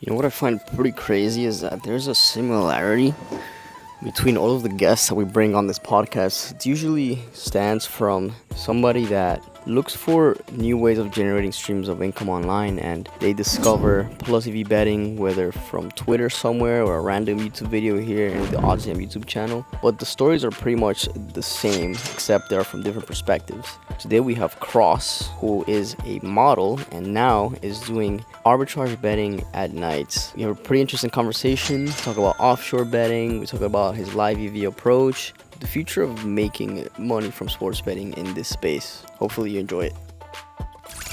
You know what I find pretty crazy is that there's a similarity between all of the guests that we bring on this podcast. It usually stands from somebody that looks for new ways of generating streams of income online, and they discover plus EV betting, whether from Twitter somewhere or a random YouTube video here in the Oddsjam YouTube channel. But the stories are pretty much the same, except they're from different perspectives. Today we have KROSS, who is a model and now is doing arbitrage betting at night. We have a pretty interesting conversation. We talk about offshore betting. We talk about his live EV approach, the future of making money from sports betting in this space. Hopefully you enjoy it.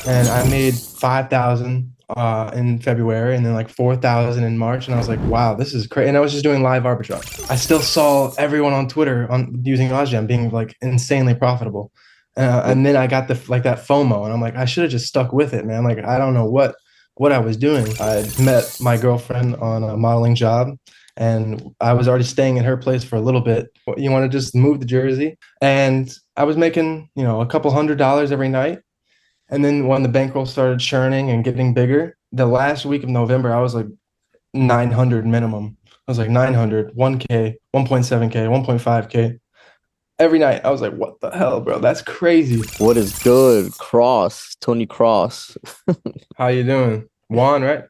And I made 5,000 in February and then like 4,000 in March. And I was like, wow, this is crazy. And I was just doing live arbitrage. I still saw everyone on Twitter on using Oddsjam being like insanely profitable. What And then I got the like that FOMO and I'm like, I should have just stuck with it, man. Like, I don't know what I was doing. I met my girlfriend on a modeling job and I was already staying at her place for a little bit. You want to just move to Jersey? And I was making, a couple $100 every night. And then when the bankroll started churning and getting bigger, the last week of November, I was like 900 minimum. I was like 900, 1K, 1.7K, 1.5K every night. I was like, what the hell, bro? That's crazy. what is good? Cross, Tony Cross. How you doing? Juan, right?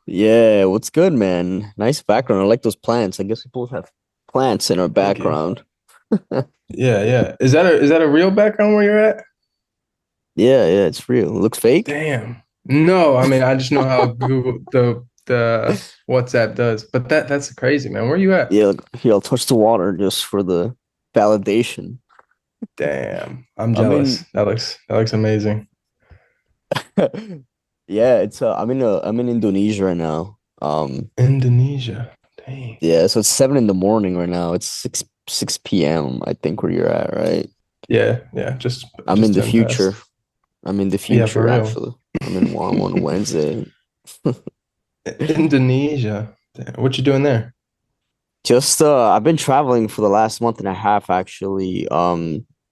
Yeah, what's good, man? Nice background. I like those plants. I guess we both have plants in our Thank you. background. Yeah, yeah. Is that a real background where you're at? Yeah, it's real. It looks fake. Damn. No, I mean I just know how Google the WhatsApp does. But that's crazy, man. Where you at? Yeah, here, I'll touch the water just for the validation. Damn. I'm I jealous. mean, That looks amazing. yeah, I'm in Indonesia right now. Indonesia. Dang. Yeah, so it's 7 in the morning right now. It's six p.m. I think where you're at, right? Yeah, yeah, just I'm in just the 10 future. past. I'm in the Yeah, for future real. actually. I'm in one Wednesday. Indonesia. Damn, what you doing there? Just I've been traveling for the last month and a half actually.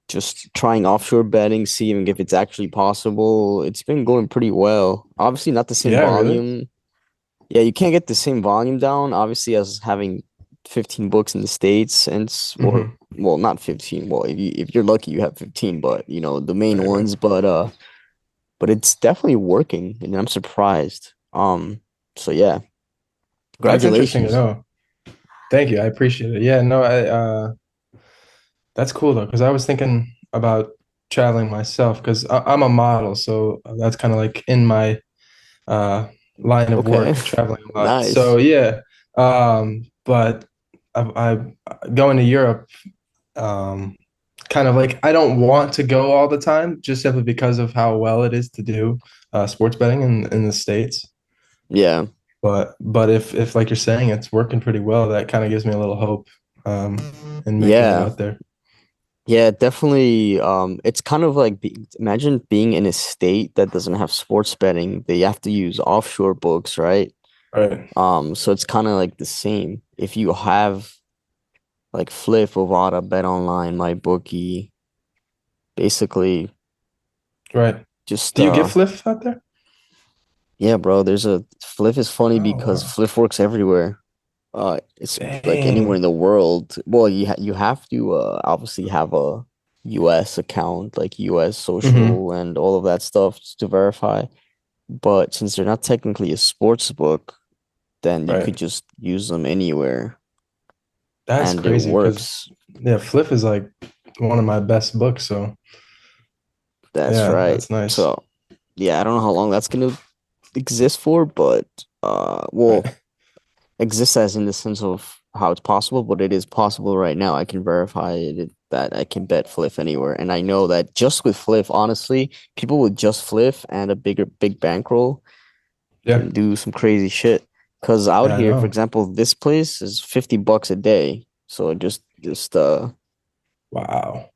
Just trying offshore betting, seeing if it's actually possible. It's been going pretty well. Obviously not the same Yeah, really? volume. Yeah, you can't get the same volume down, obviously, as having 15 books in the States or Hmm. well, not 15. Well, if you're lucky, you have 15, but the main Right, right. ones. But it's definitely working, and I'm surprised. So yeah, That's interesting to congratulations. know. Thank you. I appreciate it. Yeah, no, I that's cool though, because I was thinking about traveling myself because I'm a model, so that's kind of like in my uh line of Okay, work, traveling a lot. So nice. yeah, but I going to Europe, um, kind of like I don't want to go all the time, just simply because of how well it is to do sports betting in the States. Yeah, But if like you're saying, it's working pretty well, that kind of gives me a little hope um, in making it yeah, out there. yeah, definitely. It's kind of like imagine being in a state that doesn't have sports betting. They have to use offshore books, right? Right, So it's kind of like the same. If you have like Flip, Bovada, Bet Online, My Bookie, basically right. just Do you get Fliff out there? yeah, bro. There's a Flip is funny Oh because wow. Flip works everywhere. It's like anywhere in Dang. the world. Well, you have to obviously have a US account, like US Hmm. social and all of that stuff to verify. But since they're not technically a sports book, then you could Right. just use them anywhere That's and it crazy because works. yeah, Fliff is like one of my best books. So That's yeah, right. that's nice. So, yeah, I don't know how long that's gonna exist for, but well, Right. exist as in the sense of how it's possible, but it is possible right now. I can verify that I can bet Fliff anywhere, and I know that just with Fliff, honestly, people with just Fliff and a big bankroll Yeah. can do some crazy shit. Because out Yeah, I here, for know. example, this place is $50 a day. So just Wow.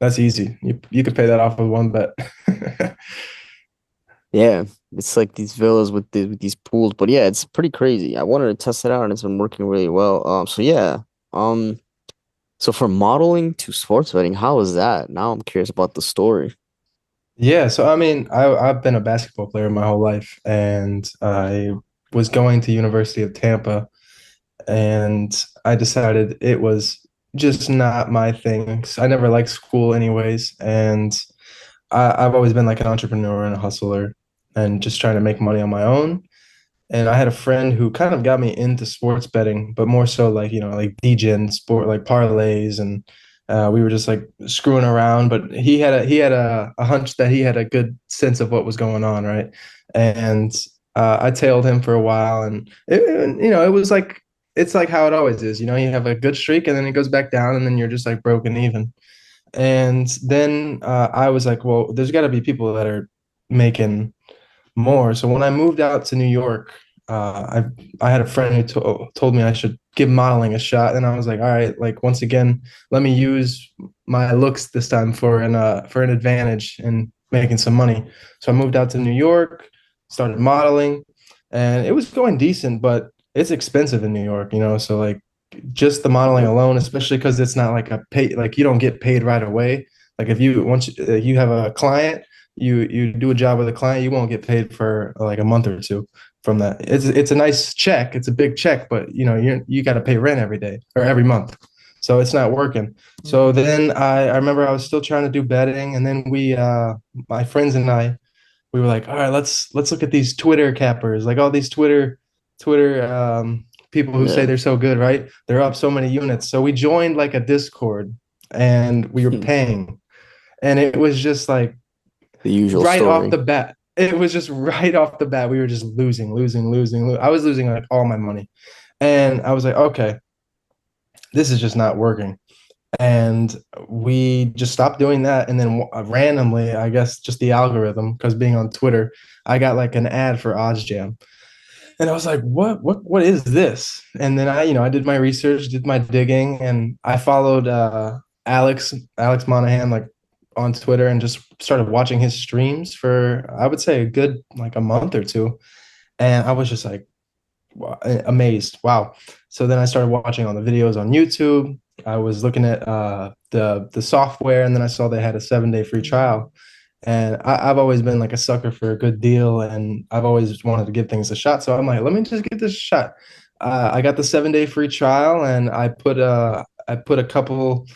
That's easy. You could pay that off with one bet. yeah, it's like these villas with these pools. But yeah, it's pretty crazy. I wanted to test it out and it's been working really well. So yeah. Um so from modeling to sports betting, how was that? Now I'm curious about the story. Yeah, so I mean, I've been a basketball player my whole life, and I was going to University of Tampa, and I decided it was just not my thing. I never liked school anyways, and I've always been like an entrepreneur and a hustler and just trying to make money on my own. And I had a friend who kind of got me into sports betting, but more so like, like DGen sport, like parlays. And we were just like screwing around. But he had a hunch that he had a good sense of what was going on, right? And I tailed him for a while, and it was like it's like how it always is. You have a good streak, and then it goes back down, and then you're just like broken even. And then I was like, well, there's got to be people that are making more. So when I moved out to New York, I had a friend who told me I should give modeling a shot, and I was like, all right, like once again, let me use my looks this time for an advantage and making some money. So I moved out to New York, started modeling, and it was going decent, but it's expensive in New York, So like just the modeling alone, especially because it's not like a pay, like you don't get paid right away. Like if you once you have a client, you do a job with a client, you won't get paid for like a month or two from that. It's a nice check, it's a big check, but you got to pay rent every day or every month, so it's not working. So then I remember I was still trying to do betting, and then my friends and we were like, all right, let's look at these Twitter cappers, like all these Twitter people who say Yeah. they're so good, right? They're up so many units. So we joined like a Discord, and we were paying, and it was just like The usual right off story. the bat. It was just right off the bat. We were just losing, losing, losing. I was losing like all my money, and I was like, okay, this is just not working. And we just stopped doing that. And then randomly, I guess just the algorithm, because being on Twitter, I got like an ad for Oddsjam. And I was like, what is this? And then I did my research, did my digging, and I followed Alex Monahan like on Twitter and just started watching his streams for I would say a good like a month or two. And I was just like amazed. Wow. So then I started watching all the videos on YouTube. I was looking at the software, and then I saw they had a 7-day free trial. And I've always been like a sucker for a good deal, and I've always wanted to give things a shot. So I'm like, let me just give this a shot. I got the 7-day free trial, and I put a couple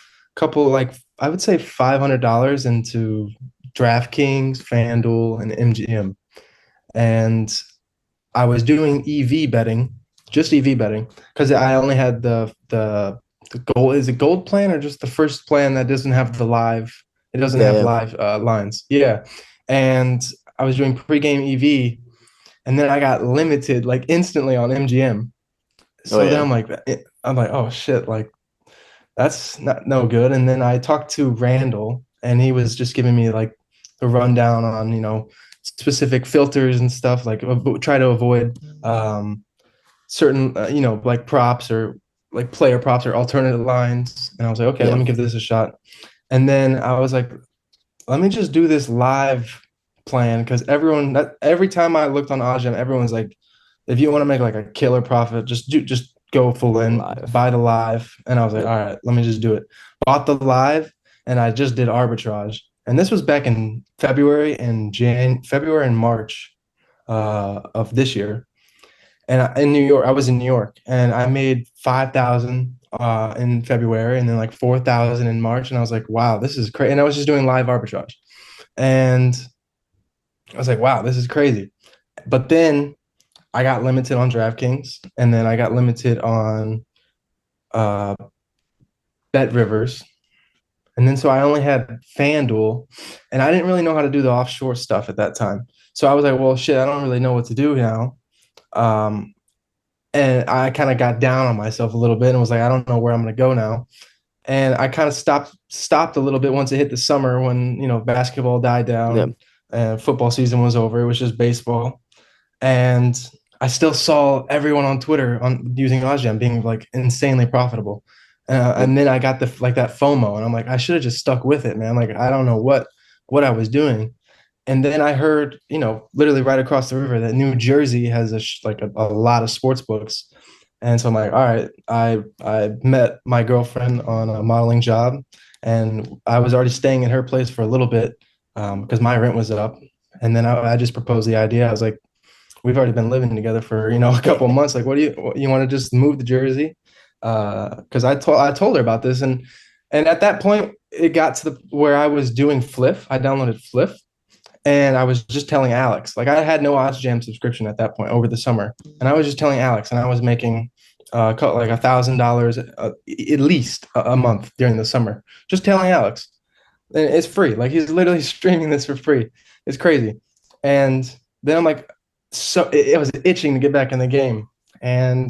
like I would say $500 into DraftKings, FanDuel, and MGM, and I was doing EV betting, just EV betting, because I only had the gold. Is it gold plan or just the first plan that doesn't have the live? It doesn't Yeah, have yeah. live lines. Yeah, and I was doing pregame EV, and then I got limited like instantly on MGM. Oh So then yeah. I'm like, oh shit, like that's not no good. And then I talked to Randall, and he was just giving me like the rundown on specific filters and stuff, like try to avoid certain like props or like player props or alternative lines. And I was like, okay, let Yeah. me give this a shot. And then I was like, let me just do this live plan, because every time I looked on Oddsjam, everyone's like, if you want to make like a killer profit, just go full in, Live. buy the live. And I was like, Yep. all right, let me just do it. Bought the live, and I just did arbitrage. And this was back in February and March of this year. And in New York, I was in New York, and I made 5,000 in February, and then like 4,000 in March. And I was like, wow, this is crazy. And I was just doing live arbitrage, and I was like, wow, this is crazy. But then I got limited on DraftKings, and then I got limited on uh, Bet Rivers, and then so I only had FanDuel, and I didn't really know how to do the offshore stuff at that time. So I was like, well, shit, I don't really know what to do now. Um, and I kind of got down on myself a little bit and was like, I don't know where I'm going to go now. And I kind of stopped a little bit once it hit the summer, when basketball died Yep. down and football season was over. It was just baseball, and I still saw everyone on Twitter on using Oddsjam being like insanely profitable. Yep. And then I got the like that FOMO, and I'm like, I should have just stuck with it, man. Like I don't know what I was doing. And then I heard, literally right across the river, that New Jersey has a lot of sports books. And so I'm like, all right, I met my girlfriend on a modeling job, and I was already staying in her place for a little bit because my rent was up. And then I just proposed the idea. I was like, we've already been living together for, a couple of months. Like, you want to just move to Jersey? Because I told her about this, and at that point it got to the where I was doing Fliff. I downloaded Fliff, and I was just telling Alex, like I had no Oddsjam subscription at that point over the summer, and I was just telling Alex, and I was making like $1,000 at least a month during the summer, just telling Alex, and it's free. Like he's literally streaming this for free. It's crazy. And then I'm like, so it was itching to get back in the game, and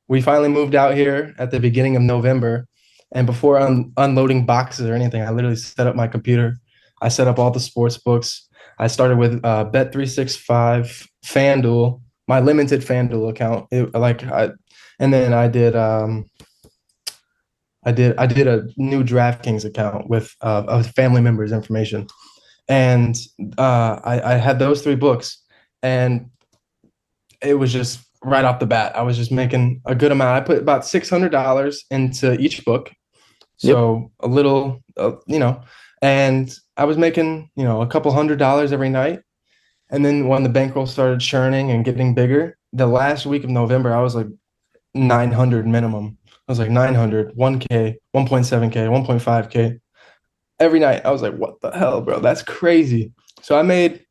we finally moved out here at the beginning of November. And before unloading boxes or anything, I literally set up my computer. I set up all the sports books. I started with Bet365, FanDuel, my limited FanDuel account. And then I did a new DraftKings account with a family member's information, and I had those three books, and it was just right off the bat. I was just making a good amount. I put about $600 into each book, Yep. so a little, and I was making a couple $100 every night. And then when the bankroll started churning and getting bigger, the last week of November, I was like 900 minimum. I was like 900, 1K, 1.7K, 1.5K every night. I was like, what the hell, bro? That's crazy. So I made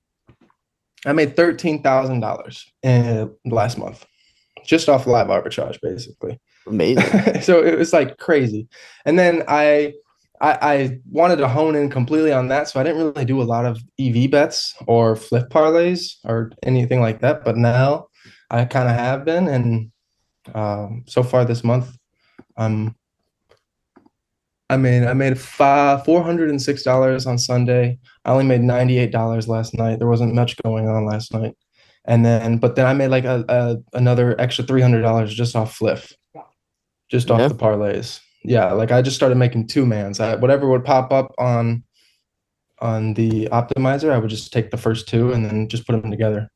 $13,000 in last month just off live arbitrage, basically. Amazing. So it was like crazy. And then I wanted to hone in completely on that. So I didn't really do a lot of EV bets or flip parlays or anything like that. But now I kind of have been. And so far this month, um, I made $406 on Sunday. I only made $98 last night. There wasn't much going on last night. But then I made like another extra $300 just off Fliff, just off Yeah. the parlays. Yeah, like I just started making two mans. Whatever would pop up on the optimizer, I would just take the first two and then just put them together,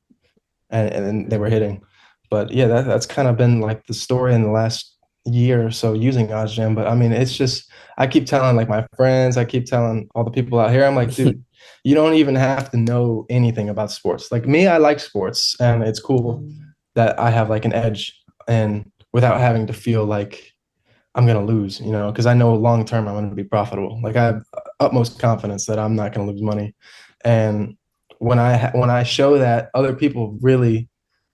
and then they were hitting. But yeah, that's kind of been like the story in the last year or so using Oddsjam. But I mean, it's just I keep telling like my friends, I keep telling all the people out here, I'm like, dude, you don't even have to know anything about sports. Like me, I like sports, and it's cool that I have like an edge, and without having to feel like I'm gonna lose, because I know long term I'm gonna be profitable. Like I have utmost confidence that I'm not gonna lose money, and when I show that, other people really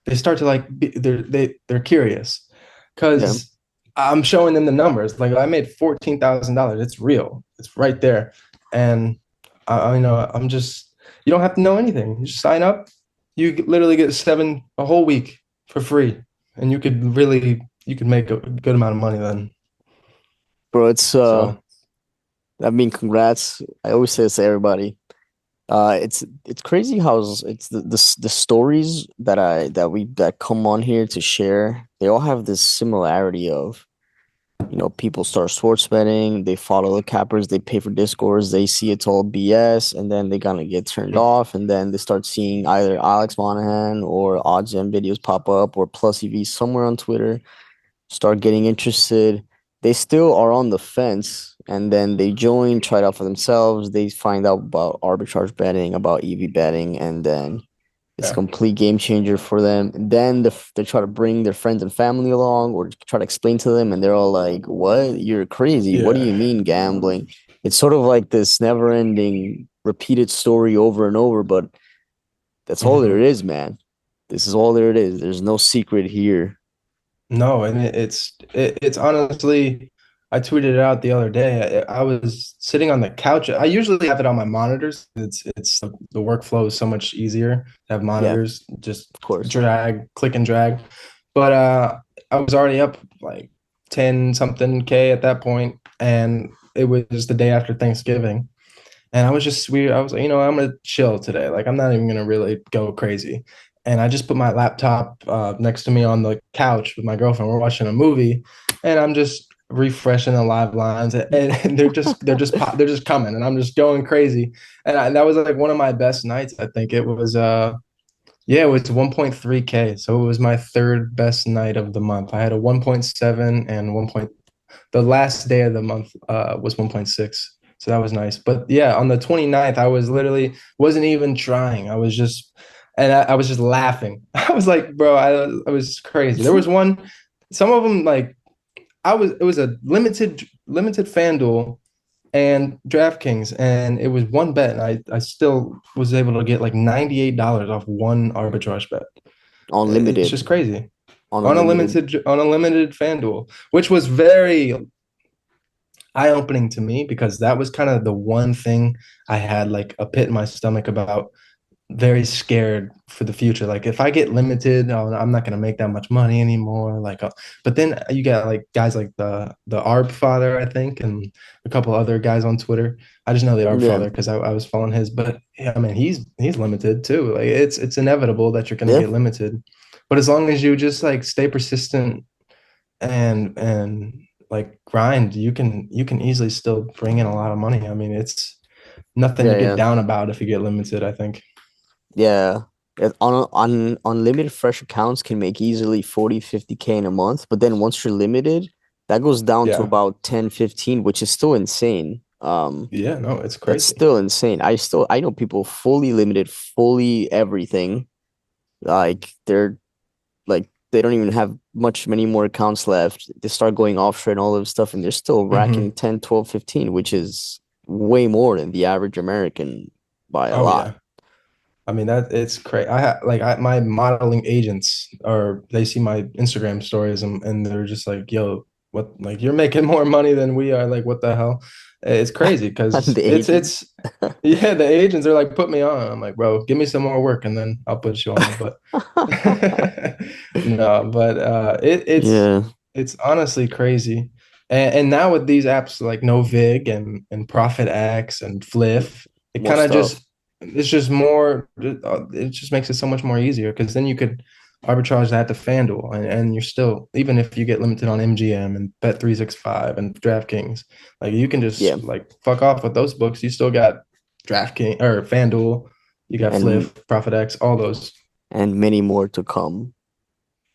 they start to like they're curious Yeah. because I'm showing them the numbers. Like I made $14,000. It's real. It's right there, and I'm just you don't have to know anything. You just sign up. You literally get a whole week for free, and you could make a good amount of money then. Bro, So I mean, congrats. I always say this to everybody. It's crazy how it's the stories that come on here to share. They all have this similarity of, people start sports betting, they follow the cappers, they pay for discords, they see it's all BS, and then they kind of get turned off, and then they start seeing either Alex Monahan or Oddsjam videos pop up or Plus EV somewhere on Twitter, start getting interested. They still are on the fence, and then they join, try it out for themselves. They find out about arbitrage betting, about EV betting, and then it's a yeah. complete game changer for them. And then they try to bring their friends and family along or try to explain to them, and they're all like, "What? You're crazy. What do Yeah. you mean gambling?" It's sort of like this never-ending, repeated story over and over, but that's all there Mhm. is, man. This is all there is. There's no secret here. No, and it's honestly, I tweeted it out the other day. I was sitting on the couch. I usually have it on my monitors. It's the workflow is so much easier to have Yeah, monitors, just of course. click and drag. But I was already up like 10 something K at that point, and it was the day after Thanksgiving. And I was just weird. I was like, I'm gonna chill today. Like I'm not even gonna really go crazy. And I just put my laptop next to me on the couch with my girlfriend. We're watching a movie, and I'm just refreshing the live lines, and they're just coming, and I'm just going crazy. And that was like one of my best nights. I think it was yeah, it was 1.3K. So it was my third best night of the month. I had a 1.7 and 1. The last day of the month was 1.6. So that was nice. But yeah, on the 29th, I was literally wasn't even trying. I was just and I was just laughing. I was like, bro, I was crazy. There was one, some of them like it was a limited FanDuel and DraftKings, and it was one bet, and I still was able to get like $98 off one arbitrage bet. It's Unlimited. just crazy. Unlimited. On a limited FanDuel, which was very eye-opening to me because that was kind of the one thing I had like a pit in my stomach about, very scared for the future. Like if I get limited, oh, I'm not gonna make that much money anymore. Like, but then you got like guys like the Arb father, I think, and a couple other guys on Twitter. I just know the Arb Yeah. father because I was following his. But yeah, I mean he's limited too. Like it's inevitable that you're gonna Yeah. get limited. But as long as you just like stay persistent and like grind, you can easily still bring in a lot of money. I mean, it's nothing to Yeah. get Yeah. down about if you get limited, I think. Yeah. On unlimited fresh accounts can make easily 40, 50K in a month, but then once you're limited, that goes down to Yeah. about 10, 15, which is still insane. Yeah, no, it's That's crazy. still insane. I know people fully limited, fully everything. Like they don't even have many more accounts left. They start going offshore and all of stuff, and they're still racking Hmm. 10, 12, 15, which is way more than the average American by a Oh lot. yeah. I mean that it's crazy. My modeling agents are they see my Instagram stories and they're just like, "Yo, what? Like you're making more money than we are. Like what the hell?" It's crazy because The agents. it's yeah. The agents are like, "Put me on." I'm like, "Bro, give me some more work and then I'll put you on." But no, but Yeah, it's honestly crazy. And now with these apps like No Vig and Profit X and Fliff, it more kind of stuff. just it's just more it just makes it so much more easier because then you could arbitrage that to FanDuel and you're still, even if you get limited on MGM and Bet365 and DraftKings, like you can Yeah, just like fuck off with those books. You still got DraftKings or FanDuel, you got and Fliff, Profit X, all those. many more to come.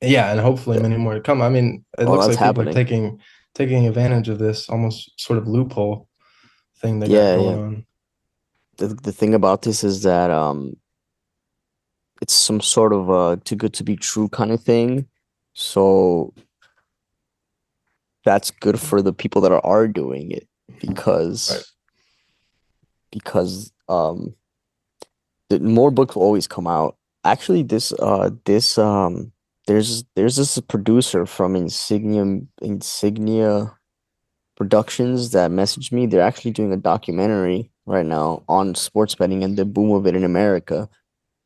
Yeah, and hopefully Yeah. many more to come. I mean, it Oh, looks that's like people are happening. taking advantage of this almost sort of loophole thing they got Yeah, going yeah. on. The thing about this is that it's some sort of too good to be true kind of thing. So that's good for the people that are doing it Right. because because the more books will always come out. Actually, there's this producer from Insignia Productions that messaged me. They're actually doing a documentary right now on sports betting and the boom of it in America,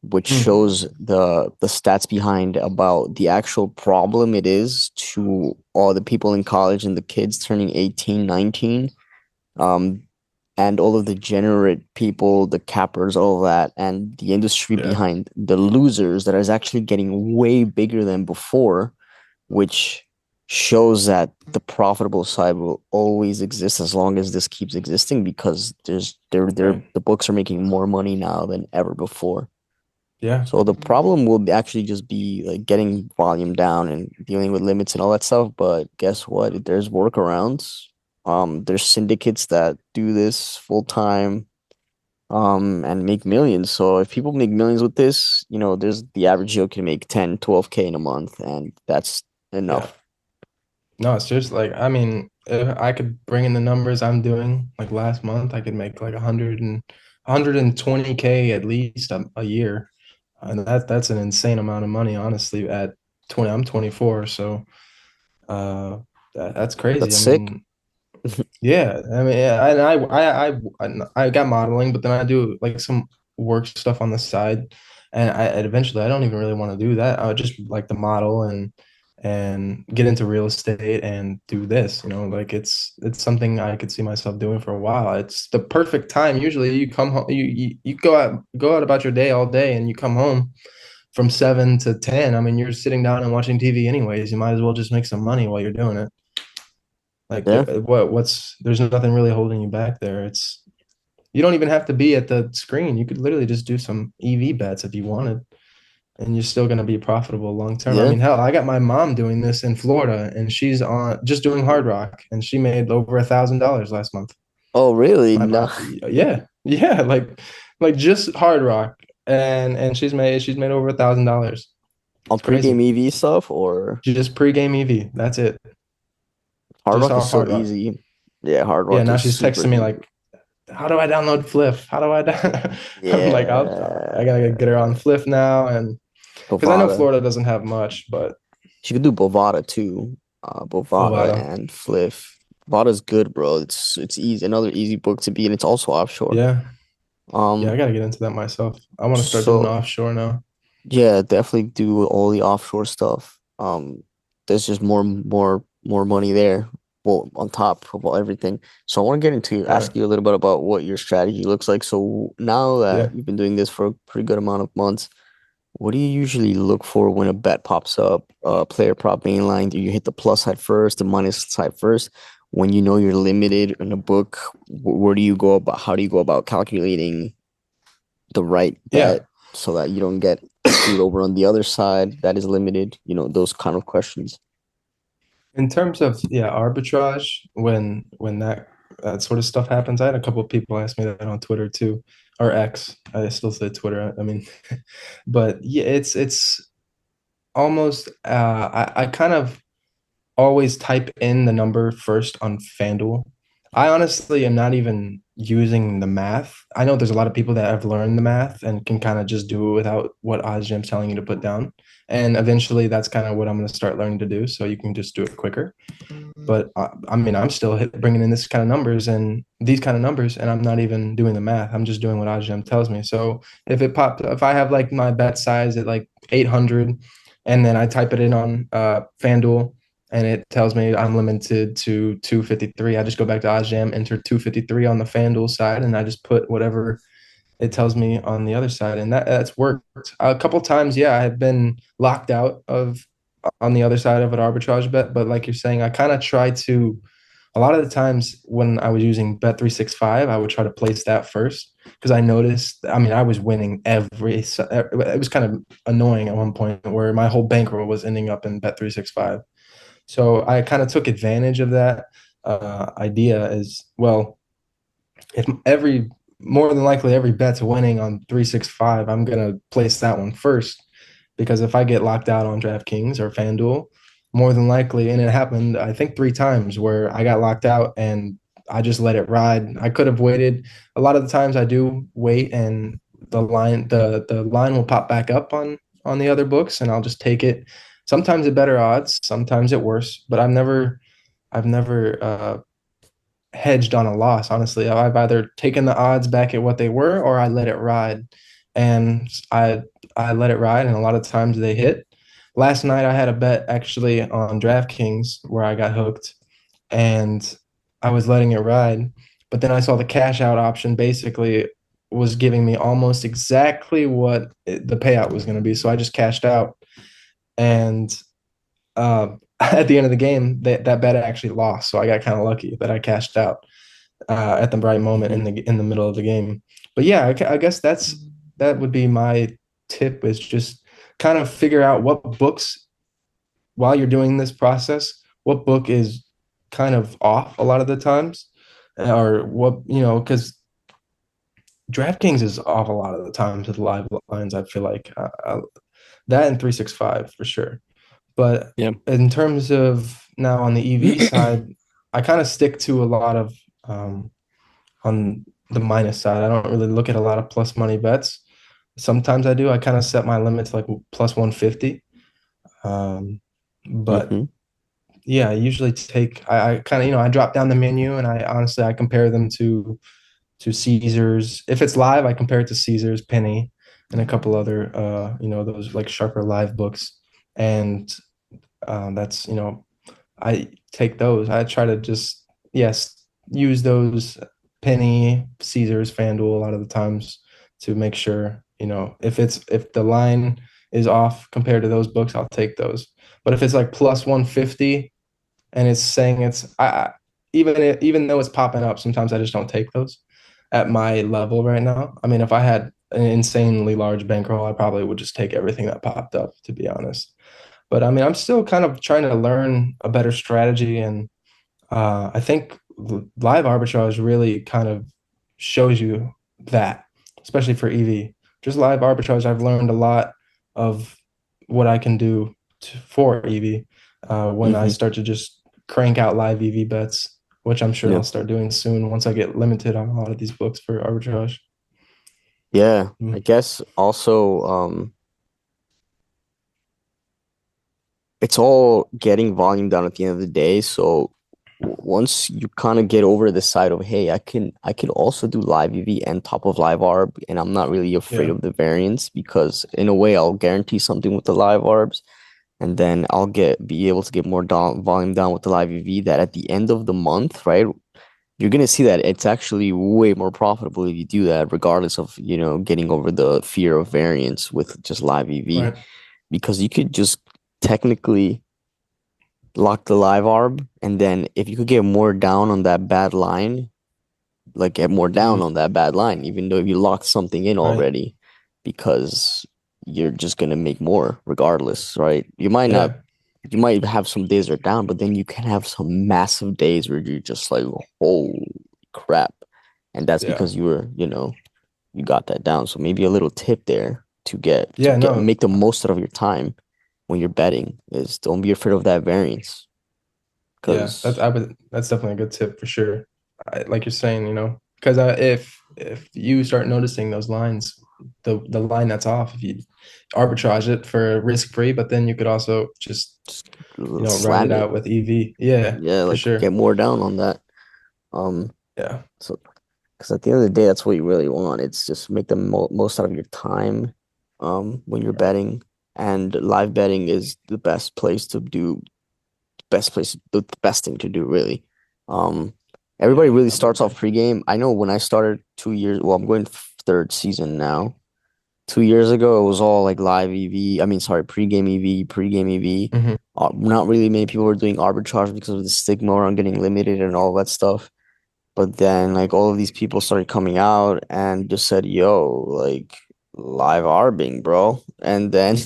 which Mm. shows the stats behind about the actual problem it is to all the people in college and the kids turning 18, 19, um, and all of the degenerate people, the cappers, all of that, and the industry Yeah. behind the losers that is actually getting way bigger than before, which shows that the profitable side will always exist as long as this keeps existing because Right. the books are making more money now than ever before. Yeah. So the problem will actually just be like getting volume down and dealing with limits and all that stuff. But guess what? There's workarounds. There's syndicates that do this full time, and make millions. So if people make millions with this, there's the average Joe can make 10, 12K in a month, and that's Yeah. enough. No, it's just like I mean, if I could bring in the numbers I'm doing, like last month, I could make like 120K at least a year. And that's an insane amount of money, honestly, at 20, I'm 24, so uh that's crazy. That's I sick. mean, yeah, I mean, yeah, and I got modeling, but then I do like some work stuff on the side, and eventually I don't even really want to do that. I would just like to model and get into real estate and do this. Like it's something I could see myself doing for a while. It's the perfect time. Usually, you come home, you go out about your day all day, and you come home from 7 to 10. I mean, you're sitting down and watching TV anyways. You might as well just make some money while you're doing it. Like Yeah, there's nothing really holding you back there. It's you don't even have to be at the screen. You could literally just do some EV bets if you wanted, and you're still going to be profitable long term. I yeah. mean, hell, I got my mom doing this in Florida, and she's on just doing Hard Rock, and she made over $1,000 last month. Oh, really? My No. mom, yeah, yeah, like just Hard Rock. and she's made over $1,000. On It's pregame crazy. EV stuff or Just pregame EV. That's it. Hard Just Rock is off so Hard Rock. easy. Yeah, Hard Yeah, Rock now is she's super texting me easy. like, how do I download Fliff? How do I I'm like, I gotta get her Yeah. on Fliff now, and because I know Bovada. Florida doesn't have much, but She could do Bovada too. Bovada Bovada. and Fliff. Bovada's good, bro. It's easy. Another easy book to be, and it's also offshore. Yeah. Yeah, I Um, gotta get into that myself. I want to start doing so offshore now. yeah, definitely do all the offshore stuff. There's just more money there. Well, on top of everything. So I want to get into Right. ask you a little bit about what your strategy looks like. So now Yeah. that you've been doing this for a pretty good amount of months, what do you usually look for when a bet pops up? Player prop mainline, do you hit the plus side first, the minus side first? When you know you're limited in a book, where do you go about? How do you go about calculating the right Yeah. bet so that you don't get screwed over on the other side that is limited? You know, those kind of questions. In terms of arbitrage, when that sort of stuff happens, I had a couple of people ask me that on Twitter too, or X. I still say Twitter. I mean, but yeah, it's almost I kind of always type in the number first on FanDuel. I honestly am not even using the math. I know there's a lot of people that have learned the math and can kind of just do it without what Oddsjam's telling you to put down. And eventually that's kind of what I'm going to start learning to do. So you can just do it quicker. But I mean, I'm still bringing in this kind of numbers and these kind of numbers, and I'm not even doing the math. I'm just doing what Oddsjam tells me. So if I have like my bet size at like 800, and then I type it in on FanDuel, and it tells me I'm limited to 253, I just go back to Oddsjam, enter 253 on the FanDuel side, and I just put whatever it tells me on the other side, and that's worked a couple times. Yeah, I have been locked out of on the other side of an arbitrage bet, but like you're saying, I kind of try to. A lot of the times when I was using Bet365, I would try to place that first because I noticed. I mean, I was winning every. It was kind of annoying at one point where my whole bankroll was ending up in Bet365. So I kind of took advantage of that idea as well. If every more than likely every bet's winning on 365, I'm gonna place that one first because if I get locked out on DraftKings or FanDuel, more than likely, and it happened I think 3 times where I got locked out and I just let it ride. I could have waited. A lot of the times I do wait and the line will pop back up on the other books and I'll just take it. Sometimes at better odds, sometimes at worse, but I've never hedged on a loss. Honestly, I've either taken the odds back at what they were, or I let it ride, and I let it ride, and a lot of times they hit. Last night I had a bet actually on DraftKings where I got hooked, and I was letting it ride, but then I saw the cash out option basically was giving me almost exactly what the payout was going to be. So I just cashed out, and at the end of the game, that bet actually lost. So I got kind of lucky that I cashed out at the right moment Hmm. in the middle of the game. But yeah, I guess that would be my tip is just kind of figure out what books while you're doing this process, what book is kind of off a lot of the times, or what because DraftKings is off a lot of the times with live lines. I feel like that and 365 for sure. But Yeah. in terms of now on the EV side, I kind of stick to a lot of on the minus side. I don't really look at a lot of plus money bets. Sometimes I do. I kind of set my limits like plus 150. Um, but Hmm. yeah, I usually I kind of, I drop down the menu and I honestly, I compare them to Caesars. If it's live, I compare it to Caesars, Penny, and a couple other, those like sharper live books. And that's, I take those. I try to just, yes, use those Penny, Caesars, FanDuel a lot of the times to make sure, if the line is off compared to those books, I'll take those. But if it's like plus 150 and it's saying even though it's popping up, sometimes I just don't take those at my level right now. I mean, if I had an insanely large bankroll, I probably would just take everything that popped up, to be honest. But I mean, I'm still kind of trying to learn a better strategy, and I think live arbitrage really kind of shows you that, especially for EV. just live arbitrage, I've learned a lot of what I can do for EV when I Mm-hmm. start to just crank out live EV bets, which I'm sure Yeah. I'll start doing soon once I get limited on a lot of these books for arbitrage. Yeah. I Mm. guess also it's all getting volume down at the end of the day. So once you kind of get over the side of, hey, I can also do live EV and top of live arb, and I'm not really afraid Yeah, of the variance because in a way I'll guarantee something with the live arbs, and then I'll get be able to get more volume down with the live EV. That at the end of the month, right? You're gonna see that it's actually way more profitable if you do that, regardless of, getting over the fear of variance with just live EV, right. because you could just technically lock the live arb, and then if you could get more down on that bad line, like get more down Hmm. on that bad line, even though you locked something in Right. already, because you're just gonna make more regardless, right? Yeah. You might have some days that are down, but then you can have some massive days where you're just like, holy crap. And that's Yeah. because you got that down. So maybe a little tip there Yeah. No. make the most out of your time when you're betting is don't be afraid of that variance. Yeah. Because That's definitely a good tip for sure. Like you're saying, because if you start noticing those lines, the line that's off, if you arbitrage it for risk free, but then you could also just just ride it slam it. out with EV. Yeah, Yeah, for like sure. get more down on that. Um, Yeah. so because at the end of the day, that's what you really want. It's just make the most out of your time, when you're Right. betting. And live betting is the best place to do, the best thing to do, really. Um, Everybody Yeah. really starts off Absolutely. pregame. I know when I started 2 years, well, I'm going third season now. 2 years ago, it was all like live EV. I mean, sorry, pregame EV. Hmm. Not really many people were doing arbitrage because of the stigma around getting limited and all that stuff. But then, like, all of these people started coming out and just said, "Yo, like, live arbing, bro." And then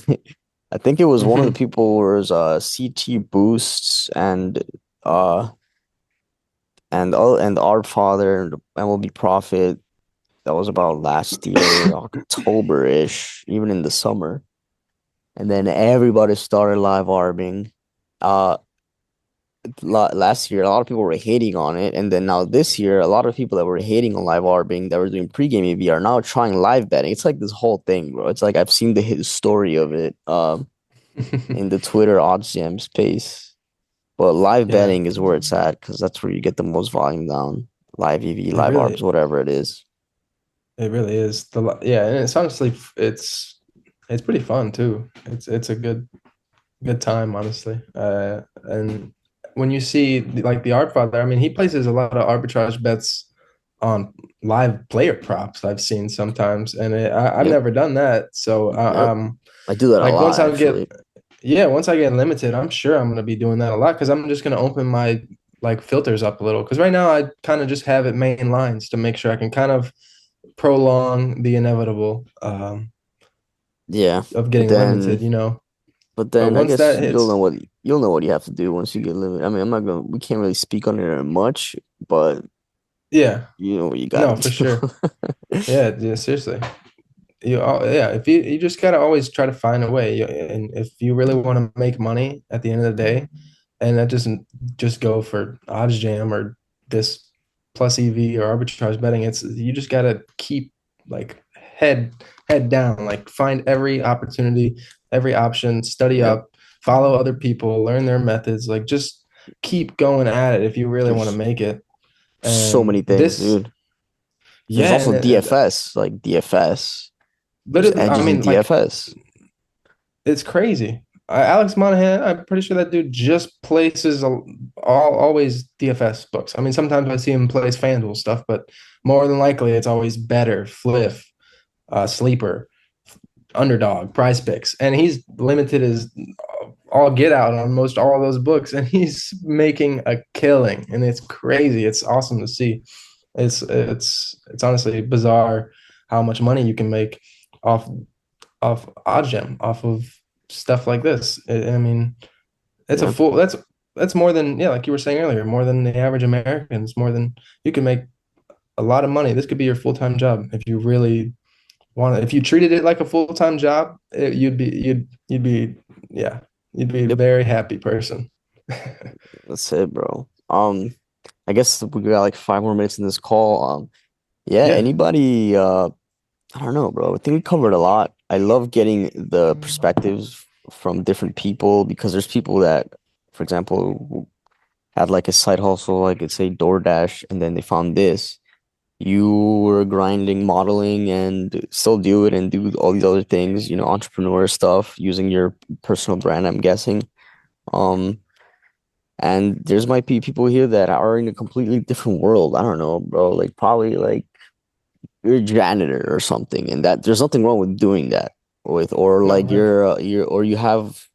I think it was one of the Hmm. people was CT Boosts uh and Our Father and MLB Prophet. That was about last year, October-ish, even in the summer. And then everybody started live arbing. Uh, Last year, a lot of people were hating on it, and then now this year, a lot of people that were hating on live arbing that were doing pregame EV are now trying live betting. It's like this whole thing, bro. It's like I've seen the his story of it in the Twitter Oddsjam space. But live Yeah. betting is where it's at because that's where you get the most volume down. Live EV, It live arbs, really, whatever it is. it really is yeah, and it's honestly, it's pretty fun too. It's a good time, honestly. And when you see like the Art Father, I mean, he places a lot of arbitrage bets on live player props. I've seen sometimes, and I've Yep, never done that. So yep. I do that a like lot once I get, actually. yeah, once I get limited, I'm sure I'm gonna be doing that a lot because I'm just gonna open my like filters up a little. Because right now I kind of just have it main lines to make sure I can kind of prolong the inevitable Yeah, of but getting limited, then But But then I once that guess hits, you'll know what you have to do once you get limited. I mean, I'm not gonna we can't really speak on it much, but yeah, you know what you gotta no, for sure. do. Yeah, yeah, seriously. Yeah, if you just gotta always try to find a way. And if you really want to make money at the end of the day, and that doesn't just go for odds jam or this plus EV or arbitrage betting, it's you just gotta keep like head down, like find every opportunity, every option, study Yep. up, follow other people, learn their methods, like just keep going at it if you really want to There's make it. so And many things, this, dude. There's yeah, also DFS, like DFS. There's literally, I edges in mean, like DFS. it's crazy. Alex Monahan, I'm pretty sure that dude just places always DFS books. I mean, sometimes I see him place FanDuel stuff, but more than likely it's always better, Fliff, Sleeper, Underdog, Prize Picks, and he's limited as all get out on most all of those books, and he's making a killing, and it's crazy. It's awesome to see. It's honestly bizarre how much money you can make off Oddsjam, off of stuff like this. I mean, it's a Yeah. full. That's more than, yeah, like you were saying earlier, more than the average Americans. More than you can make a lot of money. This could be your full time job if you really want if you treated it like a full-time job, you'd be yeah, you'd be a Yep, very happy person. that's it, bro. I guess we got like 5 more minutes in this call. Yeah, Yeah. anybody I don't know, bro. I think we covered a lot. I love getting the perspectives from different people because there's people that, for example, who had like a side hustle, like let's say DoorDash, and then they found this. You were grinding, modeling, and still do it and do all these other things, entrepreneur stuff using your personal brand, I'm guessing. Um, and there's might be people here that are in a completely different world. I don't know, bro. Like probably like you're a janitor or something, and that there's nothing wrong with doing that with, or No, like right. you're or you have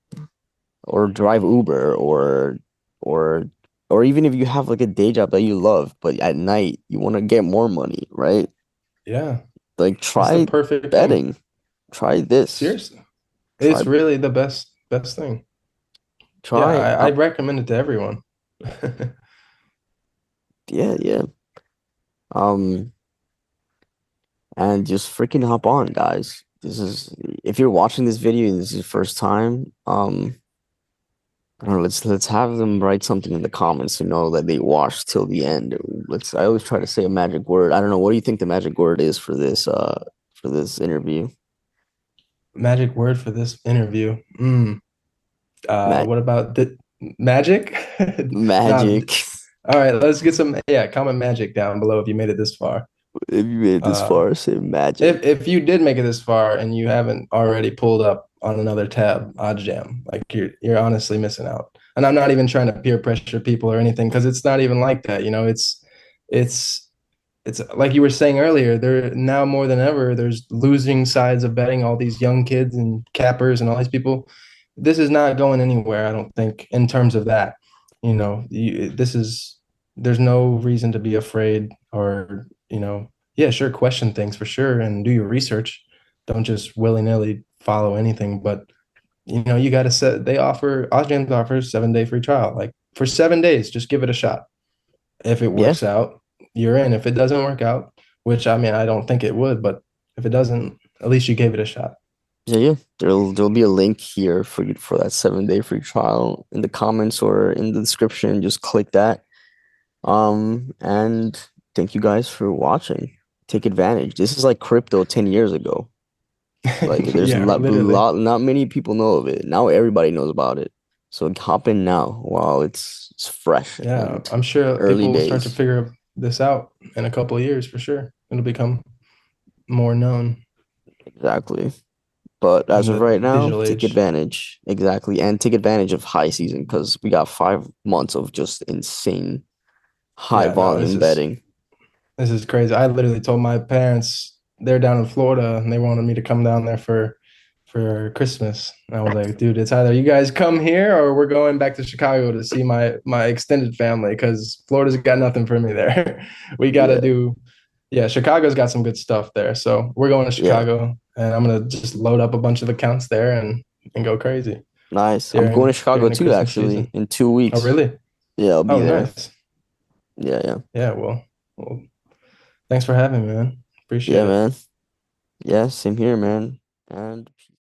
or drive Uber or or even if you have like a day job that you love, but at night you want to get more money, right? Yeah. Like It's the try perfect thing. betting, try this, Seriously. try It's really the best thing. Yeah, try I recommend it to everyone. yeah, yeah. Um, and just freaking hop on, guys. This is if you're watching this video and this is your first time, I don't know, let's have them write something in the comments to know that they watched till the end. I always try to say a magic word. I don't know, what do you think the magic word is for this interview? Magic word for this interview. Ma What about the magic? Nah. magic. All right, let's get some, yeah, comment magic down below if you made it this far. If you made it this Uh, far, say if magic. if you did make it this far and you haven't already pulled up on another tab, Oddsjam, like you're honestly missing out. And I'm not even trying to peer pressure people or anything because it's not even like that. It's it's like you were saying earlier, there now more than ever, there's losing sides of betting, all these young kids and cappers and all these people. This is not going anywhere, I don't think, in terms of that. This is there's no reason to be afraid or, yeah, sure, question things for sure and do your research. Don't just willy-nilly follow anything, but you got to set they offer Osgems offers 7-day free trial. Like for 7 days, just give it a shot. If it Yeah. works out, you're in. If it doesn't work out, which I mean, I don't think it would, but if it doesn't, at least you gave it a shot. Yeah, yeah. There'll be a link here for you for that 7 day free trial in the comments or in the description. Just click that. And thank you guys for watching. Take advantage. This is like crypto 10 years ago. Like there's Yeah, literally. not many people know of it. Now everybody knows about it. So hop in now while it's fresh Yeah, and I'm sure early people will start to days. figure this out in a couple of years for sure. It'll become more known Exactly. But as in of the right now, digital take age. advantage. Exactly. And take advantage of high season because we got 5 months of just insane high Yeah, no, this volume is betting. this is crazy. I literally told my parents they're down in Florida and they wanted me to come down there for Christmas. And I was like, dude, it's either you guys come here or we're going back to Chicago to see my extended family because Florida's got nothing for me there. We got to Yeah. do, yeah, Chicago's got some good stuff there. So we're going to Yeah. Chicago and I'm gonna just load up a bunch of accounts there and go crazy Nice. I'm going to during Chicago the too, Christmas actually, season. in two Oh, weeks. really? Yeah, I'll be Oh, there. nice. Yeah, yeah. Yeah, well, thanks for having me, man. Yeah, Appreciate it. man. Yeah, same here, man. And